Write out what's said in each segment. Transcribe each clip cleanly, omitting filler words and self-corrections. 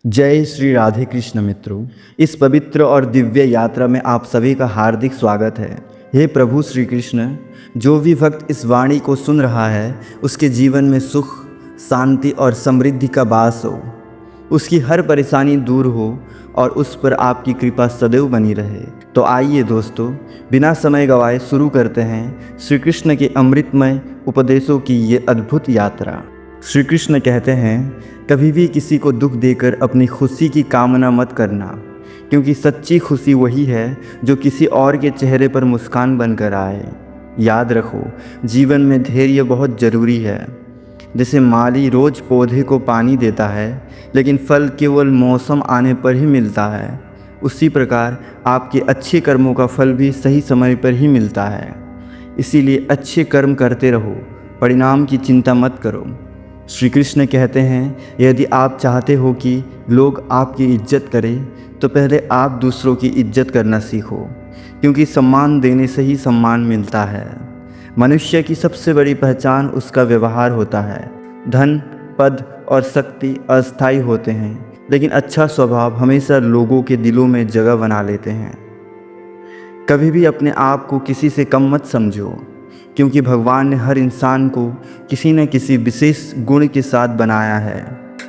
जय श्री राधे कृष्ण मित्रों, इस पवित्र और दिव्य यात्रा में आप सभी का हार्दिक स्वागत है। हे प्रभु श्री कृष्ण, जो भी भक्त इस वाणी को सुन रहा है उसके जीवन में सुख, शांति और समृद्धि का वास हो, उसकी हर परेशानी दूर हो और उस पर आपकी कृपा सदैव बनी रहे। तो आइए दोस्तों, बिना समय गवाए शुरू करते हैं श्री कृष्ण के अमृतमय उपदेशों की ये अद्भुत यात्रा। श्री कृष्ण कहते हैं, कभी भी किसी को दुख देकर अपनी खुशी की कामना मत करना, क्योंकि सच्ची खुशी वही है जो किसी और के चेहरे पर मुस्कान बनकर आए। याद रखो, जीवन में धैर्य बहुत ज़रूरी है। जैसे माली रोज़ पौधे को पानी देता है लेकिन फल केवल मौसम आने पर ही मिलता है, उसी प्रकार आपके अच्छे कर्मों का फल भी सही समय पर ही मिलता है। इसीलिए अच्छे कर्म करते रहो, परिणाम की चिंता मत करो। श्री कृष्ण कहते हैं, यदि आप चाहते हो कि लोग आपकी इज्जत करें तो पहले आप दूसरों की इज्जत करना सीखो, क्योंकि सम्मान देने से ही सम्मान मिलता है। मनुष्य की सबसे बड़ी पहचान उसका व्यवहार होता है। धन, पद और शक्ति अस्थायी होते हैं, लेकिन अच्छा स्वभाव हमेशा लोगों के दिलों में जगह बना लेते हैं। कभी भी अपने आप को किसी से कम मत समझो, क्योंकि भगवान ने हर इंसान को किसी न किसी विशेष गुण के साथ बनाया है।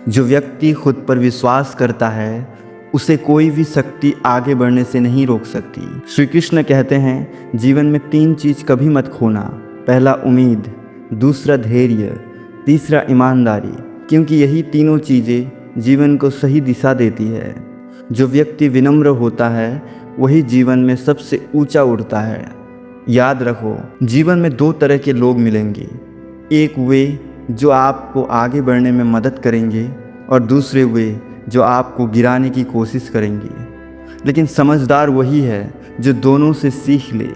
जो व्यक्ति खुद पर विश्वास करता है उसे कोई भी शक्ति आगे बढ़ने से नहीं रोक सकती। श्री कृष्ण कहते हैं, जीवन में 3 चीज़ कभी मत खोना। पहला उम्मीद, दूसरा धैर्य, तीसरा ईमानदारी, क्योंकि यही तीनों चीज़ें जीवन को सही दिशा देती है। जो व्यक्ति विनम्र होता है वही जीवन में सबसे ऊंचा उड़ता है। याद रखो, जीवन में 2 तरह के लोग मिलेंगे। एक वे जो आपको आगे बढ़ने में मदद करेंगे और दूसरे वे जो आपको गिराने की कोशिश करेंगे। लेकिन समझदार वही है जो दोनों से सीख ले।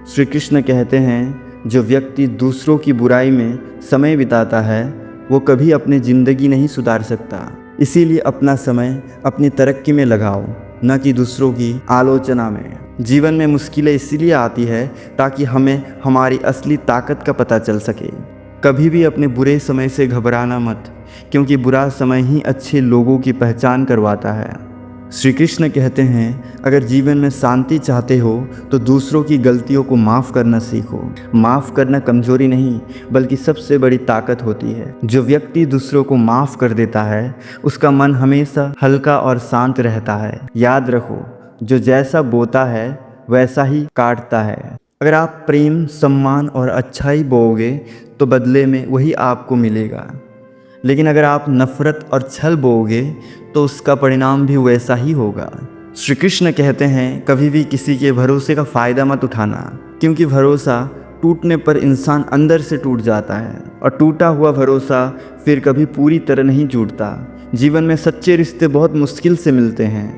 श्री कृष्ण कहते हैं, जो व्यक्ति दूसरों की बुराई में समय बिताता है वो कभी अपनी ज़िंदगी नहीं सुधार सकता। इसीलिए अपना समय अपनी तरक्की में लगाओ, न कि दूसरों की आलोचना में। जीवन में मुश्किलें इसीलिए आती है ताकि हमें हमारी असली ताकत का पता चल सके। कभी भी अपने बुरे समय से घबराना मत, क्योंकि बुरा समय ही अच्छे लोगों की पहचान करवाता है। श्री कृष्ण कहते हैं, अगर जीवन में शांति चाहते हो तो दूसरों की गलतियों को माफ़ करना सीखो। माफ़ करना कमजोरी नहीं बल्कि सबसे बड़ी ताकत होती है। जो व्यक्ति दूसरों को माफ़ कर देता है उसका मन हमेशा हल्का और शांत रहता है। याद रखो, जो जैसा बोता है वैसा ही काटता है। अगर आप प्रेम, सम्मान और अच्छाई बोओगे तो बदले में वही आपको मिलेगा, लेकिन अगर आप नफ़रत और छल बोओगे तो उसका परिणाम भी वैसा ही होगा। श्री कृष्ण कहते हैं, कभी भी किसी के भरोसे का फ़ायदा मत उठाना, क्योंकि भरोसा टूटने पर इंसान अंदर से टूट जाता है और टूटा हुआ भरोसा फिर कभी पूरी तरह नहीं जुड़ता। जीवन में सच्चे रिश्ते बहुत मुश्किल से मिलते हैं,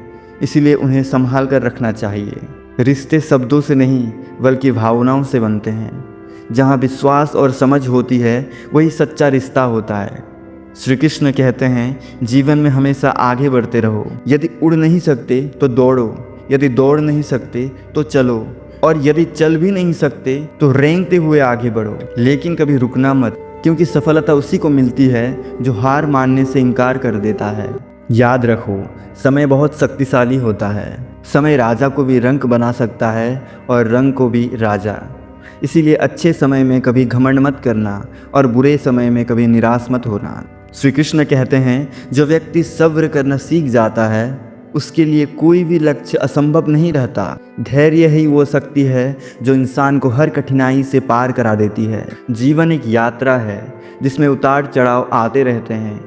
इसीलिए उन्हें संभाल कर रखना चाहिए। रिश्ते शब्दों से नहीं बल्कि भावनाओं से बनते हैं। जहाँ विश्वास और समझ होती है वही सच्चा रिश्ता होता है। श्री कृष्ण कहते हैं, जीवन में हमेशा आगे बढ़ते रहो। यदि उड़ नहीं सकते तो दौड़ो, यदि दौड़ नहीं सकते तो चलो, और यदि चल भी नहीं सकते तो रेंगते हुए आगे बढ़ो। लेकिन कभी रुकना मत, क्योंकि सफलता उसी को मिलती है जो हार मानने से इनकार कर देता है। याद रखो, समय बहुत शक्तिशाली होता है। समय राजा को भी रंक बना सकता है और रंक को भी राजा। इसीलिए अच्छे समय में कभी घमंड मत करना और बुरे समय में कभी निराश मत होना। श्री कृष्ण कहते हैं, जो व्यक्ति सब्र करना सीख जाता है उसके लिए कोई भी लक्ष्य असंभव नहीं रहता। धैर्य ही वो शक्ति है जो इंसान को हर कठिनाई से पार करा देती है। जीवन एक यात्रा है जिसमें उतार चढ़ाव आते रहते हैं,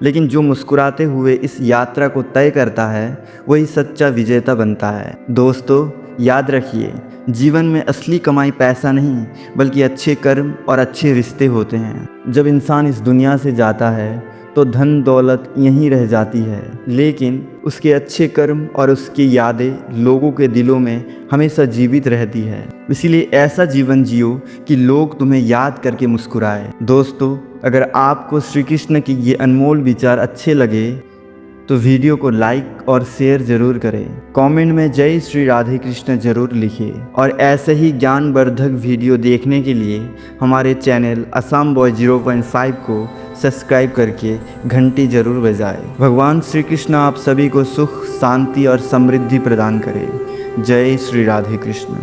लेकिन जो मुस्कुराते हुए इस यात्रा को तय करता है वही सच्चा विजेता बनता है। दोस्तों, याद रखिए, जीवन में असली कमाई पैसा नहीं बल्कि अच्छे कर्म और अच्छे रिश्ते होते हैं। जब इंसान इस दुनिया से जाता है तो धन दौलत यहीं रह जाती है, लेकिन उसके अच्छे कर्म और उसकी यादें लोगों के दिलों में हमेशा जीवित रहती है। इसीलिए ऐसा जीवन जियो कि लोग तुम्हें याद करके मुस्कुराए। दोस्तों, अगर आपको श्री कृष्ण के ये अनमोल विचार अच्छे लगे तो वीडियो को लाइक और शेयर ज़रूर करें। कमेंट में जय श्री राधे कृष्ण ज़रूर लिखिए, और ऐसे ही ज्ञानवर्धक वीडियो देखने के लिए हमारे चैनल असम बॉय 0.5 को सब्सक्राइब करके घंटी जरूर बजाएं। भगवान श्री कृष्ण आप सभी को सुख, शांति और समृद्धि प्रदान करें। जय श्री राधे कृष्ण।